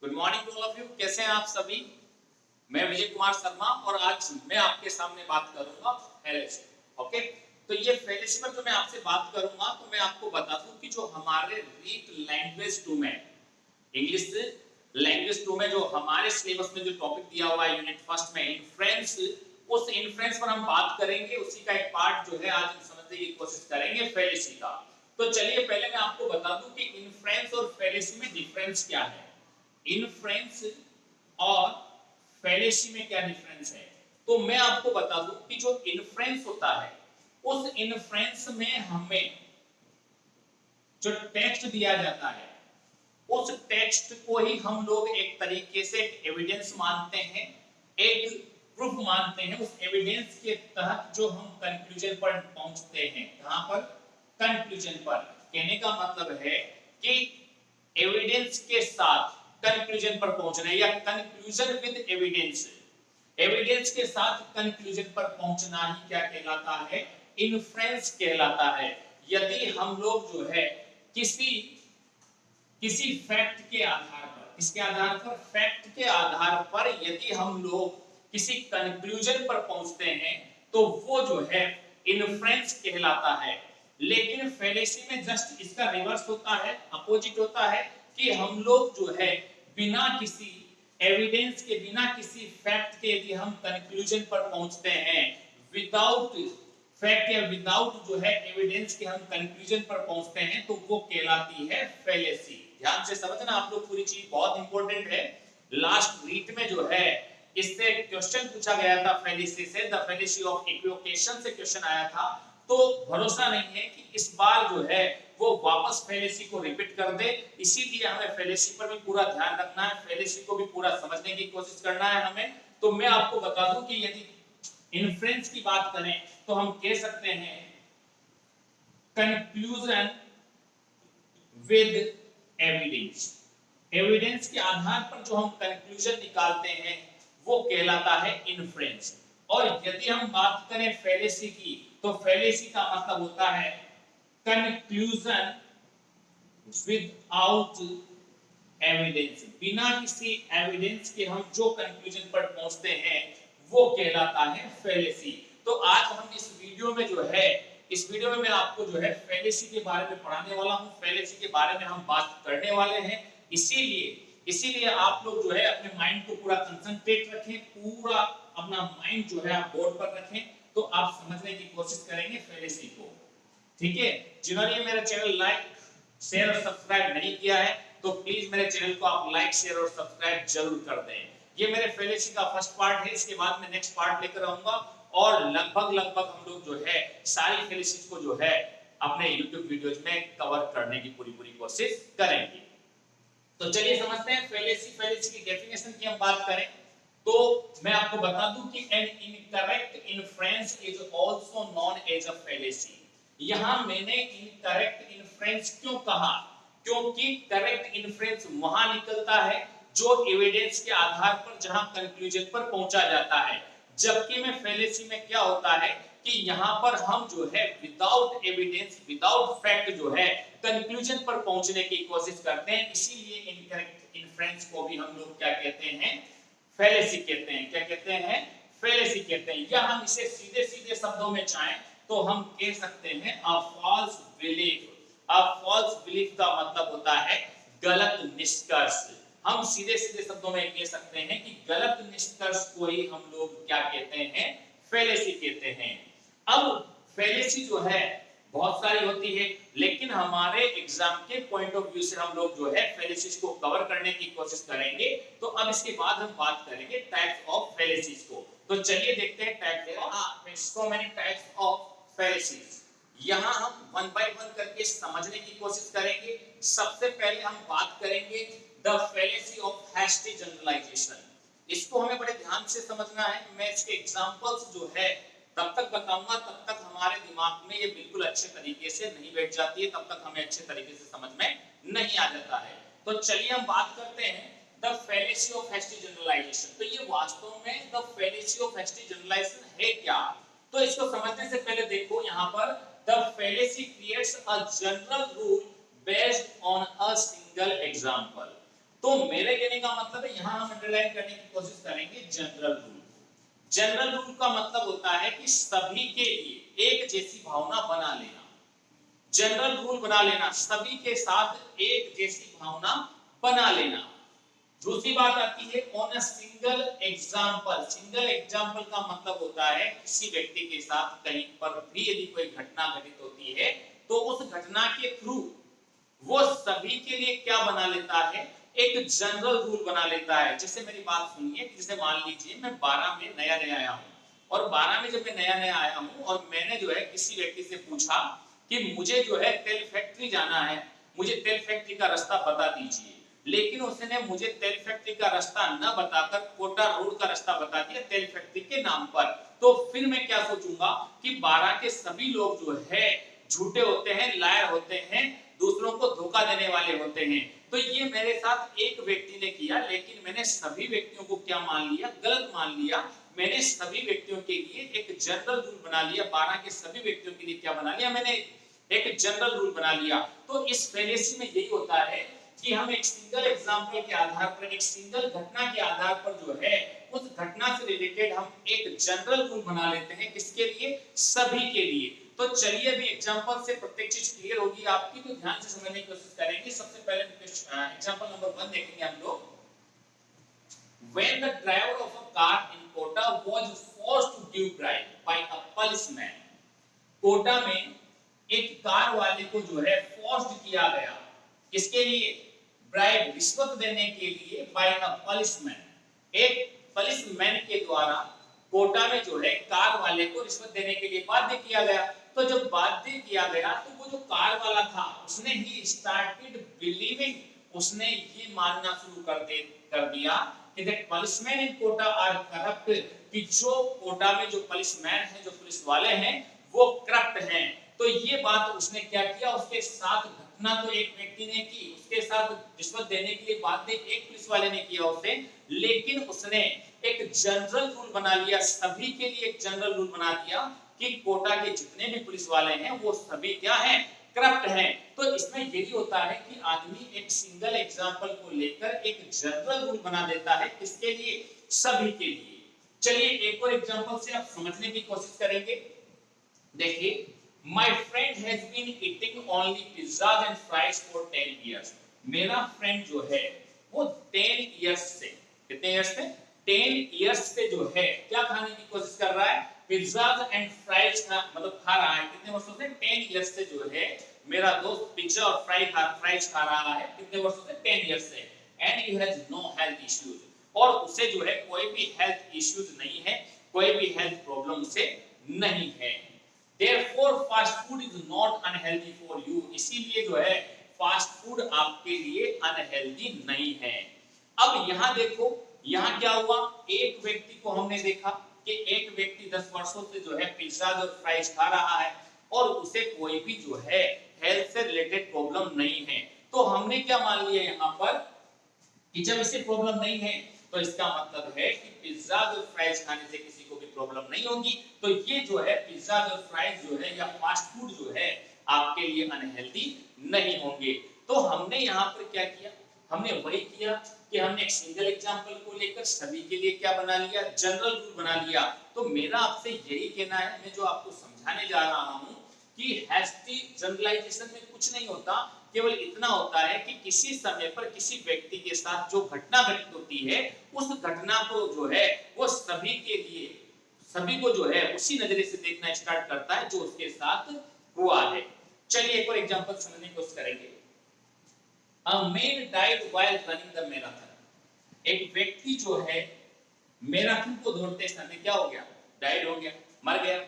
Good morning to all of you. कैसे हैं आप सभी? मैं विजय कुमार शर्मा और आज मैं आपके सामने बात करूंगा फेलोशिप। ओके, तो ये फेलोशिप पर जो मैं आपसे बात करूंगा तो मैं आपको बता दूं कि जो हमारे रीट लैंग्वेज 2 में इंग्लिश लैंग्वेज 2 में जो हमारे सिलेबस में जो टॉपिक दिया हुआ है यूनिट फर्स्ट में इन्फ्रेंस, उस इन्फ्रेंस पर हम बात करेंगे। उसी का एक पार्ट जो है आज हम समझने की कोशिश करेंगे फेलोशी का। तो चलिए पहले मैं आपको बता दूं कि इन्फ्रेंस और फेलोशी में डिफरेंस क्या है। इन्फ्रेंस और फेलोशी में क्या डिफरेंस है, तो मैं आपको बता दूं कि जो इन्फ्रेंस होता है उस इन्फ्रेंस में हमें जो टेक्स्ट दिया जाता है उस टेक्स्ट को ही हम लोग एक तरीके से एविडेंस मानते हैं, एक प्रूफ मानते हैं। उस एविडेंस के तहत जो हम कंक्लूजन पर पहुंचते हैं, कहां पर? कंक्लूजन पर। कहने का मतलब है कि एविडेंस के साथ कंक्लूजन पर पहुंचना या कंक्लूजन विद एविडेंस, एविडेंस के साथ कंक्लूजन पर पहुंचना ही क्या कहलाता है? इन्फ्रेंस कहलाता है। यदि हम लोग जो है किसी किसी फैक्ट के आधार पर, किसके आधार पर? फैक्ट के आधार पर यदि हम लोग किसी कंक्लूजन पर पहुंचते हैं तो वो जो है इन्फ्रेंस कहलाता है। लेकिन फेलोशी में जस्ट इसका रिवर्स होता है, अपोजिट होता है कि हम लोग जो है बिना किसी एविडेंस के, बिना किसी फैक्ट के यदि हम कंक्लूजन पर पहुंचते हैं, विदाउट फैक्ट या विदाउट जो है एविडेंस के हम कंक्लूजन पर पहुंचते हैं तो वो कहलाती है फेलोशी। ध्यान से समझना आप लोग, पूरी चीज बहुत इंपॉर्टेंट है। लास्ट रीट में जो है इससे क्वेश्चन पूछा गया था फेलोशी से, द फेलोशी ऑफ इक्विवोकेशन से क्वेश्चन आया था। तो भरोसा नहीं है कि इस बार जो है वो वापस फेलोशी को रिपीट कर दे, इसीलिए हमें फेलोशी पर भी पूरा ध्यान रखना है, फेलोशी को भी पूरा समझने की कोशिश करना है हमें। तो मैं आपको बता दूं कि यदि इन्फ्रेंस की बात करें तो हम कह सकते हैं कंक्लूजन विद एविडेंस। एविडेंस के आधार पर जो हम कंक्लूजन निकालते हैं वो कहलाता है इन्फ्रेंस। और यदि हम बात करें फेलोशी की तो फेलोशी का मतलब होता है कंक्लूजन विदाउट एविडेंस। बिना किसी एविडेंस के हम जो कंक्लूजन पर पहुंचते हैं वो कहलाता है फेलोशी। तो आज हम इस वीडियो में जो है, इस वीडियो में मैं आपको जो है फेलोशी के बारे में पढ़ाने वाला हूं, फेलोशी के बारे में हम बात करने वाले हैं। इसीलिए आप लोग जो है अपने माइंड को पूरा कंसंट्रेट रखें, पूरा अपना माइंड जो है आप बोर्ड पर रखें, तो आप समझने की कोशिश करेंगे फेलोशी को। ठीक है, जिन्होंने मेरा चैनल लाइक शेयर और सब्सक्राइब नहीं किया है तो प्लीज मेरे चैनल को आप लाइक शेयर और सब्सक्राइब जरूर कर दें। ये मेरे फेलोशी का फर्स्ट पार्ट है, इसके बाद मैं नेक्स्ट पार्ट लेकर आऊंगा और लगभग हम लोग जो है सारी फेलोशीज को जो है अपने YouTube वीडियोज में कवर करने की पूरी कोशिश करेंगे। तो चलिए समझते हैं फेलोशी की डेफिनेशन की हम बात करें तो मैं आपको बता दूं कि an incorrect inference is also known as a fallacy. यहां मैंने इनकरेक्ट इन्फ्रेंस क्यों कहा? क्योंकि करेक्ट इन्फ्रेंस वहां निकलता है जो एविडेंस के आधार पर, जहां कंक्लूजन पर पहुंचा जाता है। जबकि में फेलोशी में क्या होता है कि यहां पर हम जो है विदाउट एविडेंस, विदाउट फैक्ट जो है कंक्लूजन पर पहुंचने की कोशिश करते हैं। इसीलिए इनकरेक्ट इन्फ्रेंस को भी हम लोग क्या कहते हैं? फेलोशी कहते हैं। क्या कहते हैं? फेलोशी कहते हैं। या हम इसे सीधे शब्दों में चाहें तो हम कह सकते हैं a false belief. A false belief का मतलब होता है गलत निष्कर्ष। हम सीधे शब्दों में कह सकते हैं कि गलत निष्कर्ष को ही हम लोग क्या कहते हैं? फेलोशी कहते हैं। अब फेलोशी जो है बहुत सारी होती है, लेकिन हमारे एग्जाम के पॉइंट ऑफ व्यू से हम लोग जो है फेलोशीज को कवर करने की कोशिश करेंगे। तो अब इसके बाद हम बात करेंगे टाइप्स ऑफ फेलोशीज को। तो चलिए देखते हैं types of, so many types of fallacies. यहां हम वन बाय वन करके समझने की कोशिश करेंगे। सबसे पहले हम बात करेंगे द फेलोशी ऑफ हैस्टी जनरलाइजेशन। इसको हमें बड़े ध्यान से समझना है। मैं इसके एग्जांपल्स जो है तब तक बताऊंगा, तब तक हमारे दिमाग में ये बिल्कुल अच्छे तरीके से नहीं बैठ जाती है, तब तक हमें अच्छे तरीके से समझ में नहीं आ जाता है। तो चलिए हम बात करते हैं द फेलोशी ऑफ हैस्टी जनरलाइजेशन। तो ये वास्तव में द फेलोशी ऑफ हैस्टी जनरलाइजेशन है क्या? तो इसको समझने से पहले देखो यहां पर the fallacy creates a general rule based on a single example. तो मेरे कहने का मतलब है यहां हम अंडरलाइन करने की कोशिश करेंगे जनरल रूल। जनरल रूल का मतलब होता है कि सभी के लिए एक जैसी भावना बना लेना। जनरल रूल बना लेना, सभी के साथ एक जैसी भावना बना लेना। दूसरी बात आती है on a single example. Single example का मतलब होता है किसी व्यक्ति के साथ कहीं पर भी यदि कोई घटना घटित होती है तो उस घटना के थ्रू वो सभी के लिए क्या बना लेता है, एक जनरल रूल बना लेता है। जैसे मेरी बात सुनिए, जैसे मान लीजिए मैं 12 में नया नया आया हूं और 12 में जब मैं नया नया आया हूं और मैंने जो है किसी व्यक्ति से पूछा कि मुझे जो है तेल फैक्ट्री जाना है, मुझे तेल फैक्ट्री का रास्ता बता दीजिए, लेकिन उसने मुझे तेल फैक्ट्री का रास्ता न बताकर कोटा रोड का रास्ता बता दिया तेल फैक्ट्री के नाम पर। तो फिर मैं क्या सोचूंगा कि 12 के सभी लोग जो है झूठे होते हैं, लायर होते हैं, दूसरों को धोखा देने वाले होते हैं। तो ये मेरे साथ एक व्यक्ति ने किया, लेकिन मैंने सभी व्यक्तियों को क्या मान लिया, गलत मान लिया। मैंने सभी व्यक्तियों के लिए एक जनरल रूल बना लिया, 12 के सभी व्यक्तियों के लिए क्या बना लिया, मैंने एक जनरल रूल बना लिया। तो इस फेलेसी में यही होता है कि हम एक सिंगल एग्जाम्पल के आधार पर, एक सिंगल घटना के आधार पर जो है उस घटना से रिलेटेड हम एक जनरल रूल बना लेते हैं। किसके लिए, सभी के लिए। तो चलिए अभी एग्जांपल से प्रत्येक चीज क्लियर होगी आपकी, तो ध्यान से समझने की कोशिश करेंगे। सबसे पहले एग्जांपल नंबर 1 देखेंगे हम लोग। When the driver of a car in Kota was forced to give bribe by a policeman, Kota में एक कार वाले को जो है फोर्स्ड किया गया, किसके लिए, ब्राइब, रिश्वत देने के लिए, बाय अ पुलिसमैन, एक पुलिसमैन के द्वारा कोटा में जो है कार वाले को रिश्वत देने के लिए बाध्य किया गया। तो जब बाध्य किया गया तो वो जो कार वाला था उसने ही स्टार्टेड बिलीविंग, उसने ये मानना शुरू कर दिया कि that policeman in Kota are corrupt, कि जो कोटा में जो पुलिसमैन है, जो पुलिस वाले हैं वो करप्ट हैं। तो ये बात उसने क्या किया, उसके साथ घटना तो एक व्यक्ति ने की, उसके साथ रिश्वत देने के लिए बाध्य एक पुलिस वाले ने किया उसे, लेकिन उसने एक जनरल रूल बना लिया, सभी के लिए एक जनरल रूल बना दिया कि कोटा के जितने भी पुलिस वाले हैं वो सभी क्या हैं, करप्ट हैं। तो इसमें यही होता है कि आदमी एक सिंगल एग्जांपल को लेकर एक जनरल रूल बना देता है, किसके लिए, सभी के लिए। चलिए एक और एग्जांपल से आप समझने की कोशिश करेंगे। देखिए, my friend has been eating only pizzas and fries for 10 years. मेरा फ्रेंड जो है वो 10 इयर्स से, कितने इयर्स से, 10 इयर्स से जो है क्या खाने की कोशिश कर रहा है, पिज्जाज एंड फ्राइज मतलब खा रहा है। कितने वर्षों से, 10 इयर्स से जो है मेरा दोस्त पिज्जा और फ्राइज खा रहा है, कितने वर्षों से, 10 इयर्स से। And he has no health issues, और उसे जो है कोई भी हेल्थ इश्यूज नहीं है, कोई भी हेल्थ प्रॉब्लम उसे नहीं है। Therefore, fast food is not unhealthy for you. इसीलिए जो है फास्ट फूड आपके लिए अनहेल्दी नहीं है। अब यहाँ देखो, यहाँ क्या हुआ, एक व्यक्ति को हमने देखा कि एक व्यक्ति 10 वर्षों से जो है पिज्जा और फ्राइज खा रहा है और उसे कोई भी जो है हेल्थ से रिलेटेड प्रॉब्लम नहीं है। तो हमने क्या मान लिया यहाँ पर कि जब इसे प्रॉब्लम नहीं है तो इसका मतलब है कि पिज्जा और फ्राइज खाने से किसी को भी प्रॉब्लम नहीं होगी। तो ये जो है पिज्जा और फ्राइज जो है या फास्ट फूड जो है आपके लिए अनहेल्दी नहीं होंगे। तो हमने यहाँ पर क्या किया, हमने वही किया कि हमने एक सिंगल एग्जांपल को लेकर सभी के लिए क्या बना लिया, जनरल रूल बना लिया। तो मेरा आपसे यही कहना है, मैं जो आपको समझाने जा रहा हूँ कि हैस्टी जनरलाइजेशन में कुछ नहीं होता, केवल इतना होता है कि किसी समय पर किसी व्यक्ति के साथ जो घटना घटित होती है उस घटना को जो है वो सभी के लिए, सभी को जो है उसी नजरिए से देखना स्टार्ट करता है जो उसके साथ हुआ है। चलिए एक और एग्जांपल समझने की कोशिश करेंगे। A man died while running the marathon. एक व्यक्ति जो है मैराथन को दौड़ते समय क्या हो गया, डाइड हो गया, मर गया।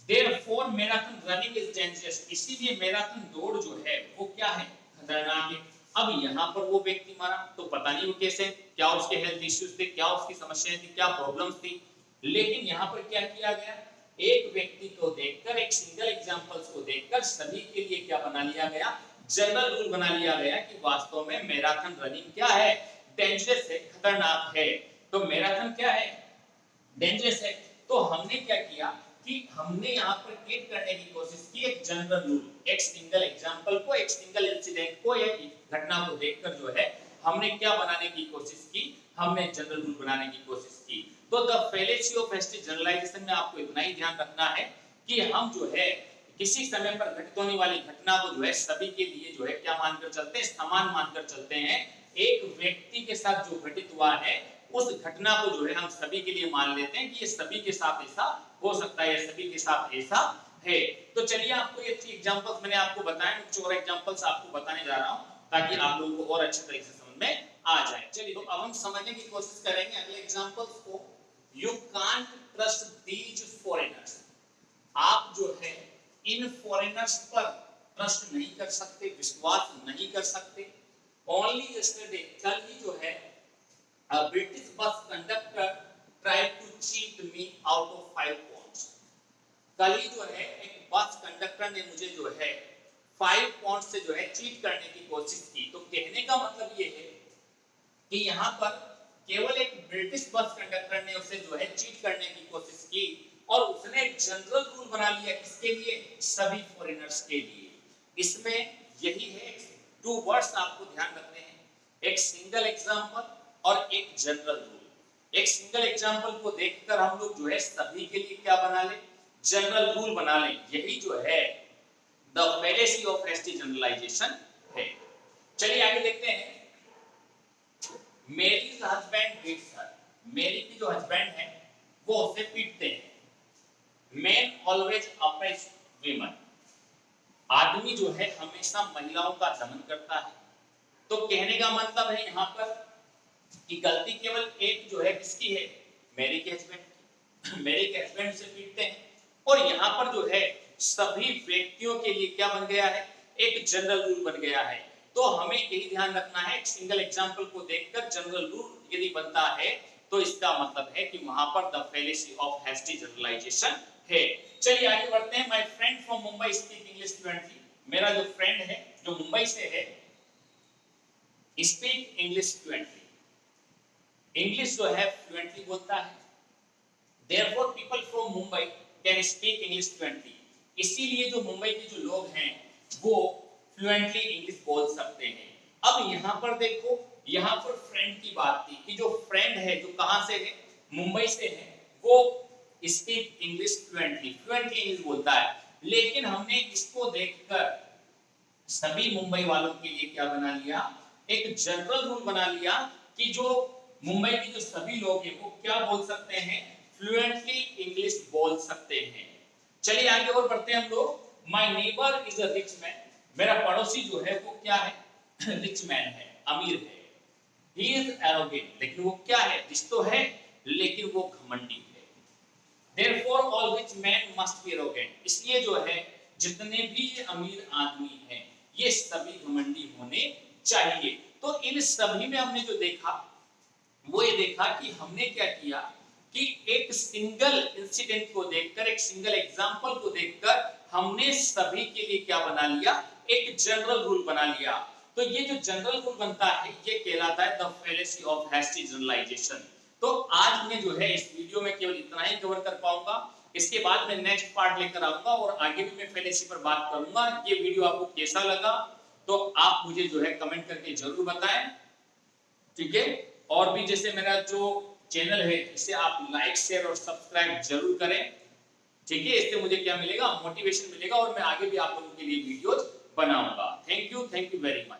Therefore marathon running is dangerous. इसीलिए मैराथन दौड़ जो है वो क्या है, खतरनाक है। अब यहाँ पर वो व्यक्ति मरा तो पता नहीं वो कैसे, क्या उसके हेल्थ इश्यूज थे, क्या उसकी समस्याएं थी, क्या प्रॉब्लम्स थी, लेकिन यहाँ पर क्या किया गया, एक व्यक्ति को देखकर, एक सिंगल एग्जांपल्स को देखकर सभी के लिए क्या बना लिया गया, जनरल रूल बना लिया गया कि वास्तव में मैराथन रनिंग क्या है, डेंजरस है, खतरनाक है। तो मैराथन क्या है, डेंजरस है। तो हमने क्या किया कि हमने यहाँ पर क्रिएट करने की कोशिश की एक जनरल रूल, एक सिंगल एग्जांपल को, एक सिंगल इंसिडेंट को, एक घटना को देखकर जो है हमने क्या बनाने की कोशिश की, हमने जनरल रूल बनाने की कोशिश की। तो the fallacy of hasty generalization में आपको इतना ही ध्यान रखना है कि हम जो है किसी समय पर घटित होने वाली घटना को जो है सभी के लिए जो है क्या मानकर चलते हैं, समान मानकर चलते हैं। एक व्यक्ति के साथ जो घटित हुआ है उस घटना को जो है हम सभी के लिए मान लेते हैं कि ये सभी के साथ ऐसा हो सकता है, ये सभी के साथ ऐसा है। तो चलिए आपको ये एग्जांपल्स मैंने आपको बताए, कुछ और एग्जांपल्स आपको बताने जा रहा हूं ताकि आप लोगों को और अच्छे तरीके से समझ में आ जाए। चलिए तो अब हम समझने की कोशिश करेंगे अगले एग्जांपल्स को। You can't trust these foreigners, आप जो है इन फॉरेनर्स पर ट्रस्ट नहीं कर सकते, विश्वास नहीं कर सकते। ओनली यस्टरडे, कल ही जो है a British bus conductor tried to cheat me out of 5 pounds। कल ही जो है एक बस कंडक्टर ने मुझे जो है 5 पाउंड से जो है चीट करने की कोशिश की। तो कहने का मतलब ये है कि यहाँ पर केवल एक ब्रिटिश बस कंडक्टर ने उसे जो है चीट करने की कोशिश की और उसने एक जनरल रूल बना लिया, किसके लिए, सभी फॉरेनर्स के लिए। इसमें यही है, 2 वर्ड्स आपको ध्यान रखने हैं, एक सिंगल एग्जांपल और एक जनरल रूल। एक सिंगल एग्जांपल को देखकर हम लोग जो है सभी के लिए क्या बना ले, जनरल रूल बना ले। यही जो है the fallacy of hasty generalization है। चलिए आगे देखते हैं। मेरीज हस्बैंड बीट्स हर, मेरी की जो हस्बैंड है वो उसे पीटते हैं। मैन ऑलवेज अप्रेस वीमन, आदमी जो है हमेशा महिलाओं का दमन करता है। तो कहने का मतलब है यहाँ पर कि गलती केवल एक जो है किसकी है, मेरी के हस्बैंड की। मेरी के हस्बैंड से पीटते हैं और यहाँ पर जो है सभी व्यक्तियों के लिए क्या बन गया है, एक जनरल रूल बन गया है। तो हमें यही ध्यान रखना है, एक सिंगल एग्जांपल को देखकर जनरल रूल यदि बनता है तो इसका मतलब है कि वहां पर the fallacy of hasty generalization है। चलिए आगे बढ़ते हैं। My friend from Mumbai speak English fluently, मेरा जो फ्रेंड है जो मुंबई से है, स्पीक इंग्लिश फ्लुएंटली, इंग्लिश जो है फ्लुएंटली बोलता है। Therefore people from Mumbai can speak English fluently, इसीलिए जो मुंबई के जो लोग हैं वो फ्लुएंटली इंग्लिश बोल सकते हैं। अब यहाँ पर देखो, यहाँ पर फ्रेंड की बात थी कि जो फ्रेंड है जो कहाँ से है, मुंबई से है, वो speak English fluently, fluently English बोलता है। लेकिन हमने इसको देखकर सभी मुंबई वालों के लिए क्या बना लिया, एक जनरल रूल बना लिया कि जो मुंबई के जो सभी लोग हैं वो क्या बोल सकते हैं, फ्लुएंटली इंग्लिश बोल सकते हैं। चलिए आगे और बढ़ते हैं हम लोग। My neighbour is a rich man, मेरा पड़ोसी जो है वो क्या है, रिच मैन है, अमीर है। ही इज एरोगेंट, लेकिन वो क्या है, रिच तो है लेकिन वो घमंडी है। Therefore all rich men must be arrogant, इसलिए जो है जितने भी ये अमीर आदमी हैं ये सभी घमंडी होने चाहिए। तो इन सभी में हमने जो देखा वो ये देखा कि हमने क्या किया कि एक सिंगल इंसिडेंट को देखकर, एक सिंगल एग्जांपल को देखकर हमने सभी के लिए क्या बना लिया, एक जनरल रूल बना लिया। तो ये जो जनरल रूल बनता है ये कहलाता है the fallacy of hasty generalization. तो आज मैं जो है इस वीडियो में केवल इतना ही कवर कर पाऊंगा, इसके बाद मैं नेक्स्ट पार्ट लेकर आऊंगा और आगे भी मैं फेलेसी पर बात करूंगा। ये वीडियो आपको कैसा लगा तो आप मुझे जो है कमेंट करके जरूर बताएं, ठीक है। और भी जैसे मेरा जो चैनल है इसे आप लाइक शेयर और सब्सक्राइब जरूर करें, ठीक है। इससे मुझे क्या मिलेगा, मोटिवेशन मिलेगा और मैं आगे भी आप लोगों के लिए वीडियोस बनाऊंगा। Thank you very much.